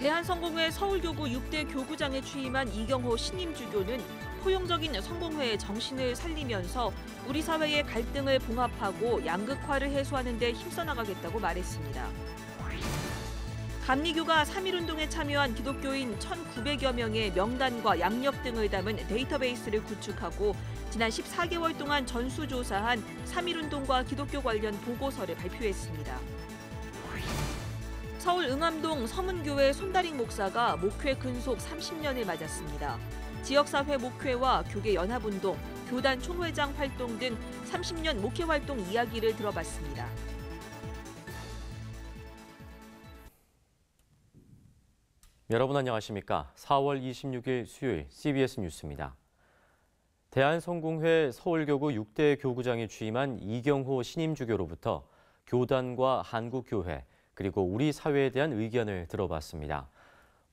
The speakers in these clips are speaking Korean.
대한성공회 서울교구 6대 교구장에 취임한 이경호 신임주교는 포용적인 성공회의 정신을 살리면서 우리 사회의 갈등을 봉합하고 양극화를 해소하는 데 힘써 나가겠다고 말했습니다. 감리교가 3.1운동에 참여한 기독교인 1,900여 명의 명단과 양력 등을 담은 데이터베이스를 구축하고 지난 14개월 동안 전수조사한 3.1운동과 기독교 관련 보고서를 발표했습니다. 서울 응암동 서문교회 손다링 목사가 목회 근속 30년을 맞았습니다. 지역사회 목회와 교계 연합운동, 교단 총회장 활동 등 30년 목회 활동 이야기를 들어봤습니다. 여러분 안녕하십니까? 4월 26일 수요일 CBS 뉴스입니다. 대한성공회 서울교구 6대 교구장에 취임한 이경호 신임주교로부터 교단과 한국교회, 그리고 우리 사회에 대한 의견을 들어봤습니다.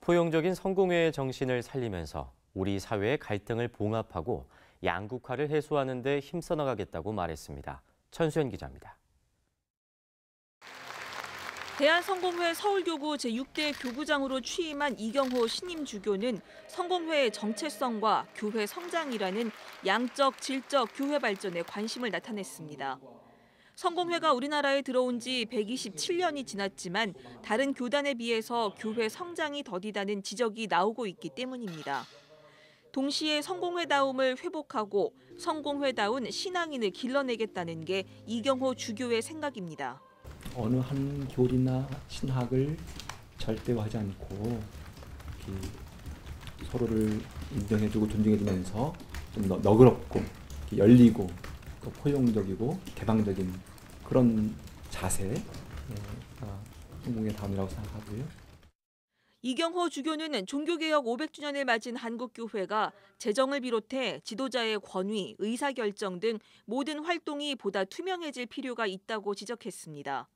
포용적인 성공회의 정신을 살리면서 우리 사회의 갈등을 봉합하고 양극화를 해소하는 데 힘써 나가겠다고 말했습니다. 천수연 기자입니다. 대한성공회 서울교구 제6대 교구장으로 취임한 이경호 신임주교는 성공회의 정체성과 교회 성장이라는 양적, 질적 교회 발전에 관심을 나타냈습니다. 성공회가 우리나라에 들어온 지 127년이 지났지만 다른 교단에 비해서 교회 성장이 더디다는 지적이 나오고 있기 때문입니다. 동시에 성공회다움을 회복하고 성공회다운 신앙인을 길러내겠다는 게 이경호 주교의 생각입니다. 어느 한 교리나 신학을 절대화하지 않고 서로를 인정해주고 존중해주면서 좀 너그럽고 열리고 또 포용적이고 개방적인 그런 자세가 성공의 다음이라고 생각하고요. 이경호 주교는 종교개혁 500주년을 맞은 한국교회가 재정을 비롯해 지도자의 권위, 의사결정 등 모든 활동이 보다 투명해질 필요가 있다고 지적했습니다.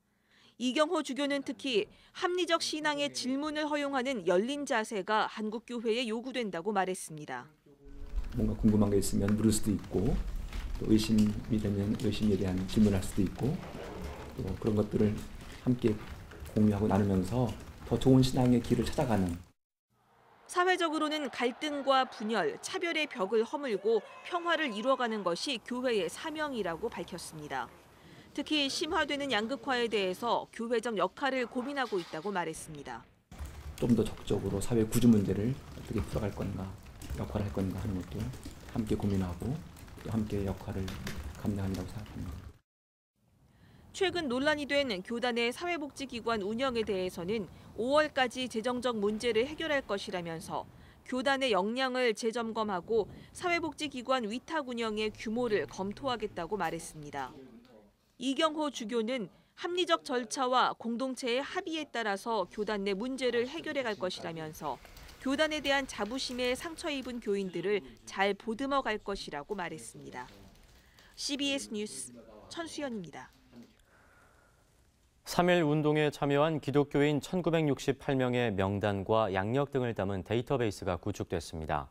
이경호 주교는 특히 합리적 신앙의 질문을 허용하는 열린 자세가 한국교회에 요구된다고 말했습니다. 뭔가 궁금한 게 있으면 물을 수도 있고 또 의심이 되면 의심에 대한 질문할 수도 있고 또 그런 것들을 함께 공유하고 나누면서 더 좋은 신앙의 길을 찾아가는. 사회적으로는 갈등과 분열, 차별의 벽을 허물고 평화를 이루어가는 것이 교회의 사명이라고 밝혔습니다. 특히 심화되는 양극화에 대해서 교회적 역할을 고민하고 있다고 말했습니다. 좀 더 적극적으로 사회 구조 문제를 어떻게 풀어갈 건가, 역할을 할 건가 하는 것도 함께 고민하고 또 함께 역할을 감당한다고 생각합니다. 최근 논란이 된 교단의 사회복지기관 운영에 대해서는 5월까지 재정적 문제를 해결할 것이라면서 교단의 역량을 재점검하고 사회복지기관 위탁 운영의 규모를 검토하겠다고 말했습니다. 이경호 주교는 합리적 절차와 공동체의 합의에 따라서 교단 내 문제를 해결해 갈 것이라면서 교단에 대한 자부심에 상처 입은 교인들을 잘 보듬어 갈 것이라고 말했습니다. CBS 뉴스 천수연입니다. 3.1 운동에 참여한 기독교인 1968명의 명단과 양력 등을 담은 데이터베이스가 구축됐습니다.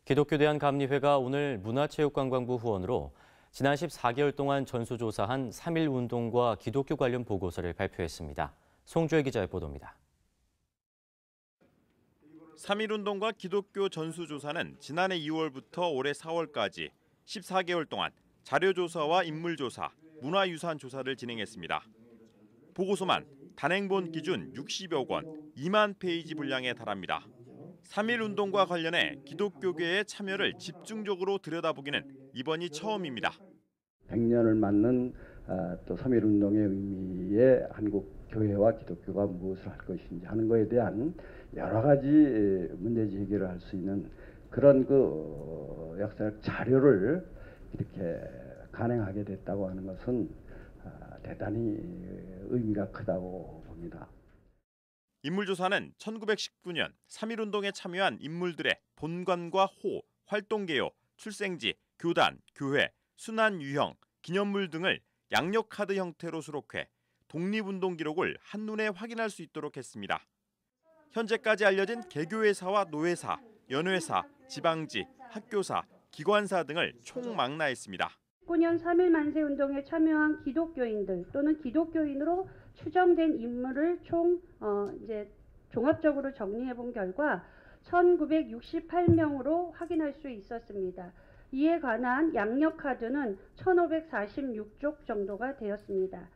기독교대한감리회가 오늘 문화체육관광부 후원으로 지난 14개월 동안 전수조사한 3.1 운동과 기독교 관련 보고서를 발표했습니다. 송주혜 기자의 보도입니다. 3.1 운동과 기독교 전수조사는 지난해 2월부터 올해 4월까지 14개월 동안 자료조사와 인물조사, 문화유산 조사를 진행했습니다. 보고서만 단행본 기준 60여 권, 2만 페이지 분량에 달합니다. 3.1 운동과 관련해 기독교계의 참여를 집중적으로 들여다보기는 이번이 처음입니다. 100년을 맞는 또 3.1 운동의 의미에 한국 교회와 기독교가 무엇을 할 것인지 하는 것에 대한 여러 가지 문제 제기를 할 수 있는 그런 역사적 자료를 이렇게 간행하게 됐다고 하는 것은 대단히 의미가 크다고 봅니다. 인물조사는 1919년 3.1 운동에 참여한 인물들의 본관과 호, 활동개요, 출생지, 교단, 교회, 순환 유형, 기념물 등을 양력카드 형태로 수록해 독립운동 기록을 한눈에 확인할 수 있도록 했습니다. 현재까지 알려진 개교회사와 노회사, 연회사, 지방지, 학교사, 기관사 등을 총망라했습니다. 19년 3.1 만세 운동에 참여한 기독교인들 또는 기독교인으로 추정된 인물을 총 종합적으로 정리해 본 결과 1968명으로 확인할 수 있었습니다. 이에 관한 양력 카드는 1546쪽 정도가 되었습니다.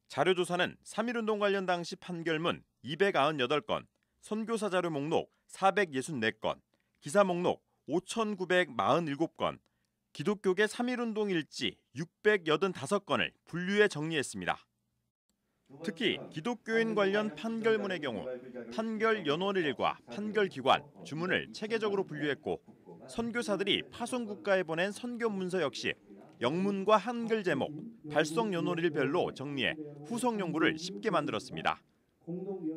자료조사는 3.1운동 관련 당시 판결문 298건, 선교사 자료 목록 464건, 기사 목록 5,947건, 기독교계 3.1운동 일지 685건을 분류해 정리했습니다. 특히 기독교인 관련 판결문의 경우 판결 연원일과 판결기관, 주문을 체계적으로 분류했고 선교사들이 파송국가에 보낸 선교 문서 역시 영문과 한글 제목, 발송 연원일별로 정리해 후속 연구를 쉽게 만들었습니다.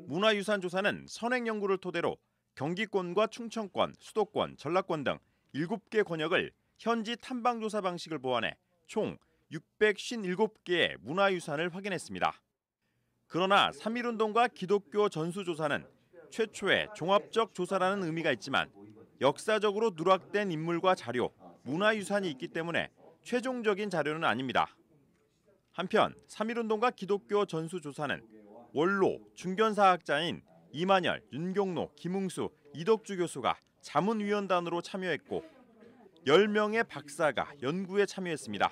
문화유산 조사는 선행 연구를 토대로 경기권과 충청권, 수도권, 전라권 등 7개 권역을 현지 탐방조사 방식을 보완해 총 657개의 문화유산을 확인했습니다. 그러나 3.1운동과 기독교 전수조사는 최초의 종합적 조사라는 의미가 있지만 역사적으로 누락된 인물과 자료, 문화유산이 있기 때문에 최종적인 자료는 아닙니다. 한편 3.1운동과 기독교 전수조사는 원로, 중견사학자인 이만열, 윤경로, 김웅수, 이덕주 교수가 자문위원단으로 참여했고 10명의 박사가 연구에 참여했습니다.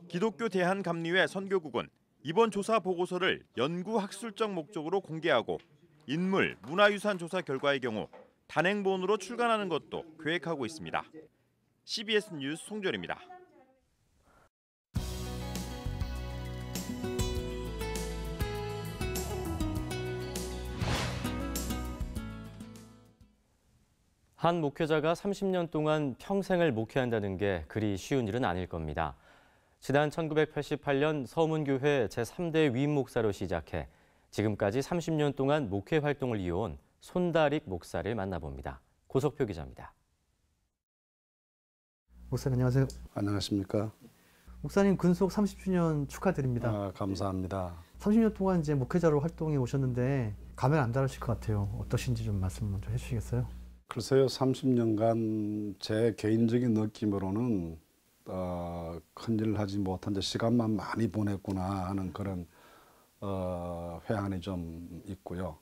기독교 대한감리회 선교국은 이번 조사 보고서를 연구학술적 목적으로 공개하고 인물, 문화유산 조사 결과의 경우 단행본으로 출간하는 것도 계획하고 있습니다. CBS 뉴스 송절입니다. 한 목회자가 30년 동안 평생을 목회한다는 게 그리 쉬운 일은 아닐 겁니다. 지난 1988년 서문교회 제3대 위임 목사로 시작해 지금까지 30년 동안 목회 활동을 이어온 손다릭 목사를 만나봅니다. 고석표 기자입니다. 목사님 안녕하세요. 안녕하십니까. 목사님 근속 30주년 축하드립니다. 감사합니다. 30년 동안 이제 목회자로 활동해 오셨는데 가면 안 다르실 것 같아요. 어떠신지 좀 말씀 먼저 해주시겠어요? 글쎄요, 30년간 제 개인적인 느낌으로는 큰일 하지 못한 데 시간만 많이 보냈구나 하는 그런 회한이 좀 있고요.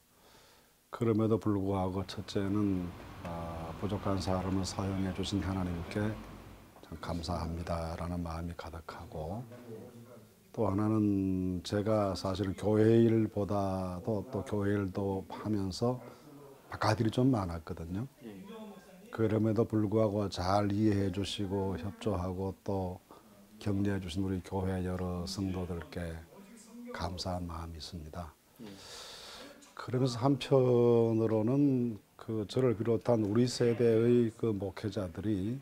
그럼에도 불구하고 첫째는 부족한 사람을 사용해 주신 하나님께 참 감사합니다라는 마음이 가득하고, 또 하나는 제가 사실 교회 일보다도 또 교회 일도 하면서 바깥 일이 좀 많았거든요. 그럼에도 불구하고 잘 이해해 주시고 협조하고 또 격려해 주신 우리 교회 여러 성도들께 감사한 마음이 있습니다. 그러면서 한편으로는 저를 비롯한 우리 세대의 목회자들이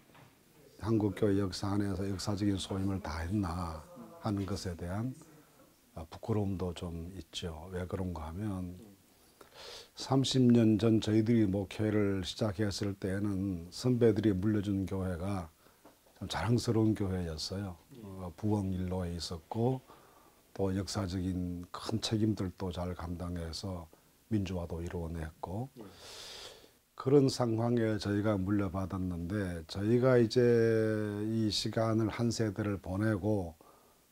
한국교회 역사 안에서 역사적인 소임을 다했나 하는 것에 대한 부끄러움도 좀 있죠. 왜 그런가 하면 30년 전 저희들이 목회를 시작했을 때는 선배들이 물려준 교회가 참 자랑스러운 교회였어요. 부흥일로에 있었고 또 역사적인 큰 책임들도 잘 감당해서 민주화도 이루어냈고, 그런 상황에 저희가 물려받았는데, 저희가 이제 이 시간을 한 세대를 보내고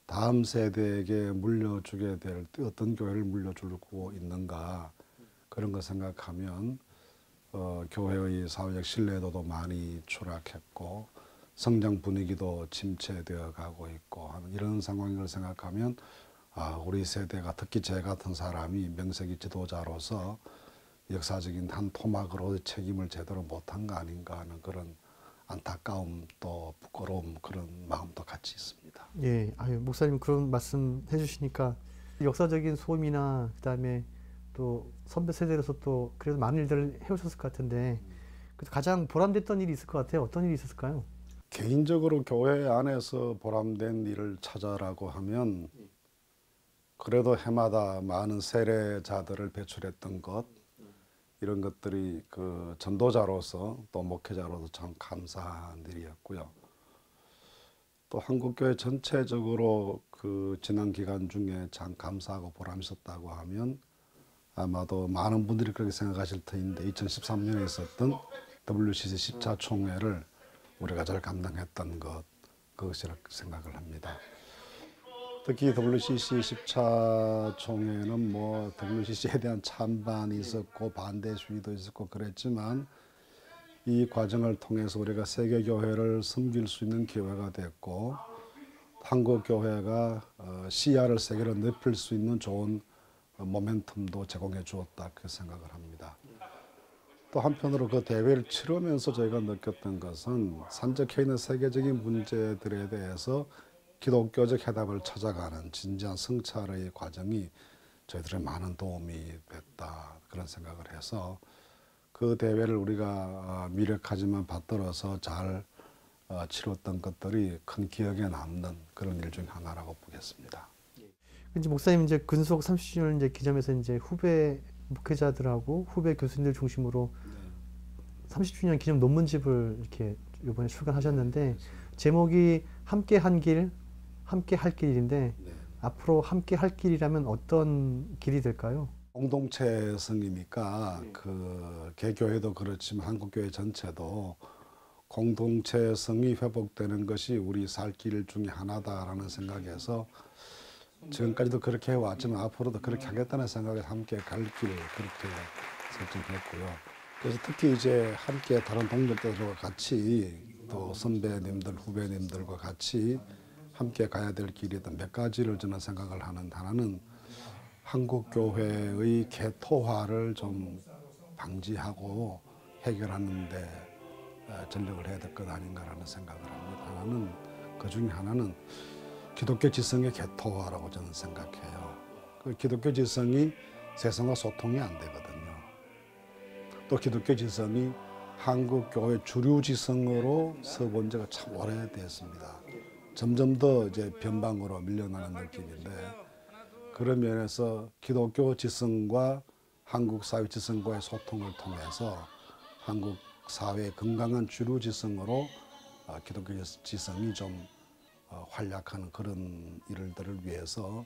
다음 세대에게 물려주게 될 어떤 교회를 물려주고 있는가, 그런 거 생각하면 교회의 사회적 신뢰도도 많이 추락했고 성장 분위기도 침체되어 가고 있고 하는 이런 상황을 생각하면 우리 세대가, 특히 제 같은 사람이 명색이 지도자로서 역사적인 한 토막으로 책임을 제대로 못한 거 아닌가 하는 그런 안타까움 또 부끄러움, 그런 마음도 같이 있습니다. 예, 목사님 그런 말씀 해주시니까 역사적인 소임이나 그다음에 또 선배 세대로서 또 그래도 많은 일들을 해오셨을 것 같은데 가장 보람됐던 일이 있을 것 같아요. 어떤 일이 있었을까요? 개인적으로 교회 안에서 보람된 일을 찾아라고 하면 그래도 해마다 많은 세례자들을 배출했던 것, 이런 것들이 전도자로서 또 목회자로서 참 감사한 일이었고요. 또 한국교회 전체적으로 지난 기간 중에 참 감사하고 보람 있었다고 하면 아마도 많은 분들이 그렇게 생각하실 터인데 2013년에 있었던 WCC 10차 총회를 우리가 잘 감당했던 것, 그것이라고 생각을 합니다. 특히 WCC 10차 총회는 WCC에 대한 찬반이 있었고 반대 시위도 있었고 그랬지만 이 과정을 통해서 우리가 세계 교회를 섬길 수 있는 기회가 됐고 한국 교회가 시야를 세계로 넓힐 수 있는 좋은 모멘텀도 제공해 주었다 그렇게 생각을 합니다. 또 한편으로 그 대회를 치르면서 저희가 느꼈던 것은 산적해 있는 세계적인 문제들에 대해서 기독교적 해답을 찾아가는 진지한 성찰의 과정이 저희들의 많은 도움이 됐다 그런 생각을 해서 그 대회를 우리가 미력하지만 받들어서 잘 치렀던 것들이 큰 기억에 남는 그런 일 중 하나라고 보겠습니다. 이제 목사님 이제 근속 30주년 이제 기념해서 이제 후배 목회자들하고 후배 교수님들 중심으로 30주년 기념 논문집을 이렇게 이번에 출간하셨는데 제목이 함께 한 길, 함께 할 길인데 앞으로 함께 할 길이라면 어떤 길이 될까요? 공동체성이니까 그 개교회도 그렇지만 한국교회 전체도 공동체성이 회복되는 것이 우리 살 길 중에 하나다라는 생각에서 지금까지도 그렇게 해왔지만 앞으로도 그렇게 하겠다는 생각에 함께 갈 길을 그렇게 설정했고요. 그래서 특히 이제 함께 다른 동력들과 같이 또 선배님들, 후배님들과 같이 함께 가야 될 길이 몇 가지를 저는 생각을 하는 하나는 한국 교회의 개토화를 좀 방지하고 해결하는 데 전력을 해야 될 것 아닌가라는 생각을 합니다. 그 중에 하나는 기독교 지성의 개토화라고 저는 생각해요. 그 기독교 지성이 세상과 소통이 안 되거든요. 또 기독교 지성이 한국 교회 주류 지성으로 서본 지가 참 오래됐습니다. 점점 더 이제 변방으로 밀려나는 느낌인데 그런 면에서 기독교 지성과 한국 사회 지성과의 소통을 통해서 한국 사회의 건강한 주류 지성으로 기독교 지성이 좀 활약하는 그런 일들을 위해서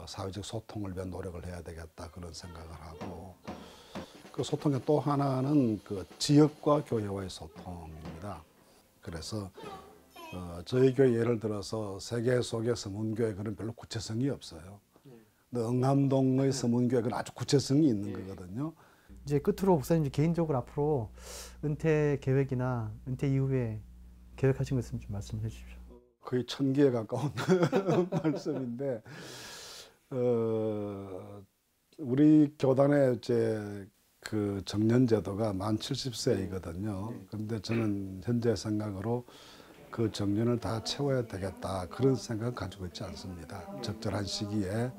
사회적 소통을 위한 노력을 해야 되겠다 그런 생각을 하고 그 소통의 또 하나는 그 지역과 교회와의 소통입니다. 그래서 저희 교회 예를 들어서 세계 속의 서문교회 그런 별로 구체성이 없어요. 근데 응암동의 서문교회 그건 아주 구체성이 있는 거거든요. 이제 끝으로 목사님 개인적으로 앞으로 은퇴 계획이나 은퇴 이후에 계획하신 것 있으면 좀 말씀해 주십시오. 거의 1000개에 가까운 말씀인데 우리 교단의 이제 그 정년 제도가 만 70세이거든요. 그런데 저는 현재 생각으로 그 정년을 다 채워야 되겠다 그런 생각은 가지고 있지 않습니다. 적절한 시기에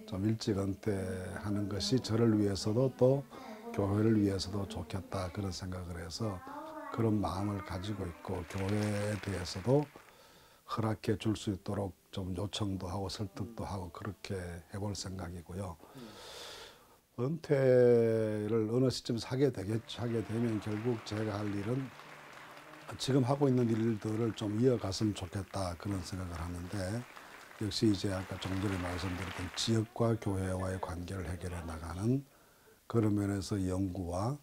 좀 일찍 은퇴하는 것이 저를 위해서도 또 교회를 위해서도 좋겠다 그런 생각을 해서 그런 마음을 가지고 있고 교회에 대해서도 허락해 줄 수 있도록 좀 요청도 하고 설득도 하고 그렇게 해볼 생각이고요. 은퇴를 어느 시점에서 하게 되면 결국 제가 할 일은 지금 하고 있는 일들을 좀 이어갔으면 좋겠다 그런 생각을 하는데 역시 이제 아까 조금 전에 말씀드렸던 지역과 교회와의 관계를 해결해 나가는 그런 면에서 연구와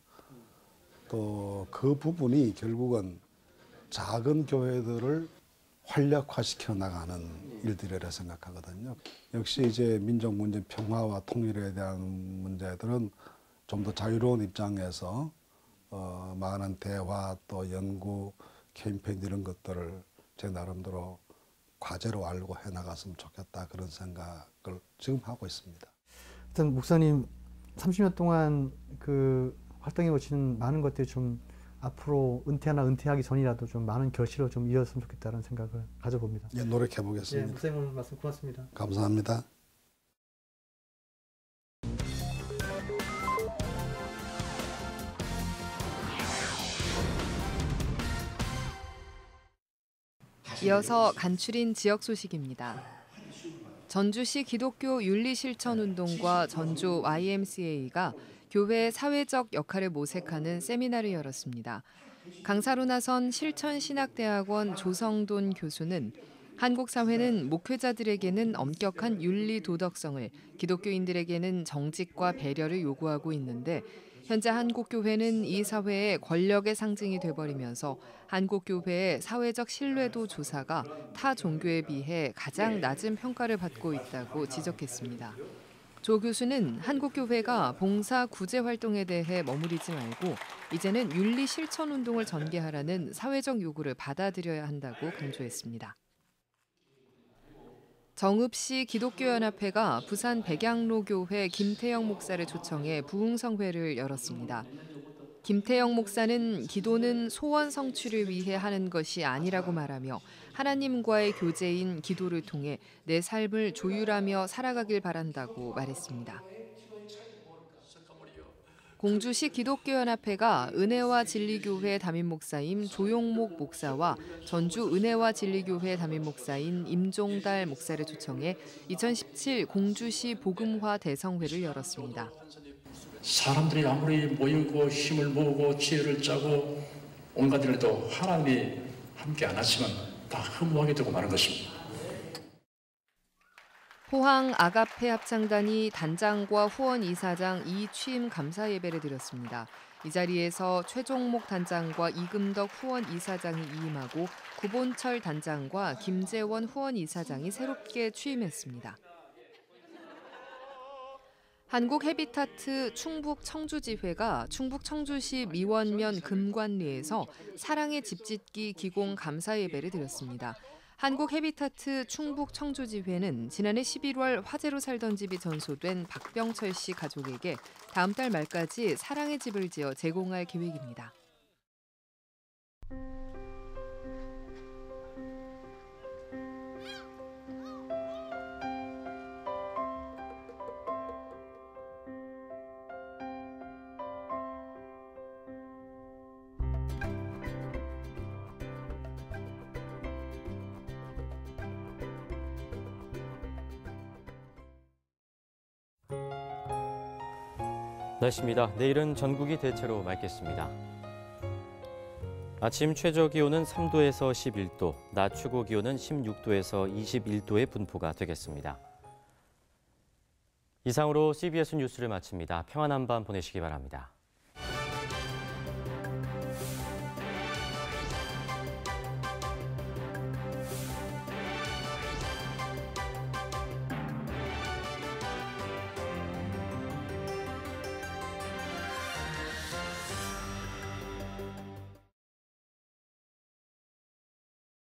또 그 부분이 결국은 작은 교회들을 활력화시켜 나가는 일들이라 생각하거든요. 역시 이제 민족 문제, 평화와 통일에 대한 문제들은 좀 더 자유로운 입장에서 많은 대화 또 연구 캠페인 이런 것들을 제 나름대로 과제로 알고 해나갔으면 좋겠다 그런 생각을 지금 하고 있습니다. 일단 목사님 30년 동안 그 활동해 오신 많은 것들이 좀 앞으로 은퇴하나 은퇴하기 전이라도 좀 많은 결실로 좀 이어졌으면 좋겠다는 생각을 가져봅니다. 예, 노력해 보겠습니다. 네, 목사님 오늘 말씀 고맙습니다. 감사합니다. 이어서 간추린 지역 소식입니다. 전주시 기독교 윤리실천운동과 전주 YMCA가 교회의 사회적 역할을 모색하는 세미나를 열었습니다. 강사로 나선 실천신학대학원 조성돈 교수는 한국 사회는 목회자들에게는 엄격한 윤리 도덕성을, 기독교인들에게는 정직과 배려를 요구하고 있는데 현재 한국교회는 이 사회의 권력의 상징이 돼버리면서 한국교회의 사회적 신뢰도 조사가 타 종교에 비해 가장 낮은 평가를 받고 있다고 지적했습니다. 조 교수는 한국교회가 봉사 구제 활동에 대해 머무르지 말고 이제는 윤리 실천 운동을 전개하라는 사회적 요구를 받아들여야 한다고 강조했습니다. 정읍시 기독교연합회가 부산 백양로교회 김태영 목사를 초청해 부흥성회를 열었습니다. 김태영 목사는 기도는 소원 성취를 위해 하는 것이 아니라고 말하며 하나님과의 교제인 기도를 통해 내 삶을 조율하며 살아가길 바란다고 말했습니다. 공주시 기독교연합회가 은혜와 진리교회 담임목사인 조용목 목사와 전주 은혜와 진리교회 담임목사인 임종달 목사를 초청해 2017 공주시 복음화 대성회를 열었습니다. 사람들이 아무리 모이고 힘을 모으고 지혜를 짜고 온갖 일을 해도 하나님이 함께 안 하시면 다 허무하게 되고 마는 것입니다. 포항 아가페 합창단이 단장과 후원 이사장 취임 감사 예배를 드렸습니다. 이 자리에서 최종목 단장과 이금덕 후원 이사장이 이임하고 구본철 단장과 김재원 후원 이사장이 새롭게 취임했습니다. 한국 헤비타트 충북 청주지회가 충북 청주시 미원면 금관리에서 사랑의 집짓기 기공 감사 예배를 드렸습니다. 한국 헤비타트 충북 청주지회는 지난해 11월 화재로 살던 집이 전소된 박병철 씨 가족에게 다음 달 말까지 사랑의 집을 지어 제공할 계획입니다. 날씨입니다. 내일은 전국이 대체로 맑겠습니다. 아침 최저 기온은 3도에서 11도, 낮 최고 기온은 16도에서 21도의 분포가 되겠습니다. 이상으로 CBS 뉴스를 마칩니다. 평안한 밤 보내시기 바랍니다.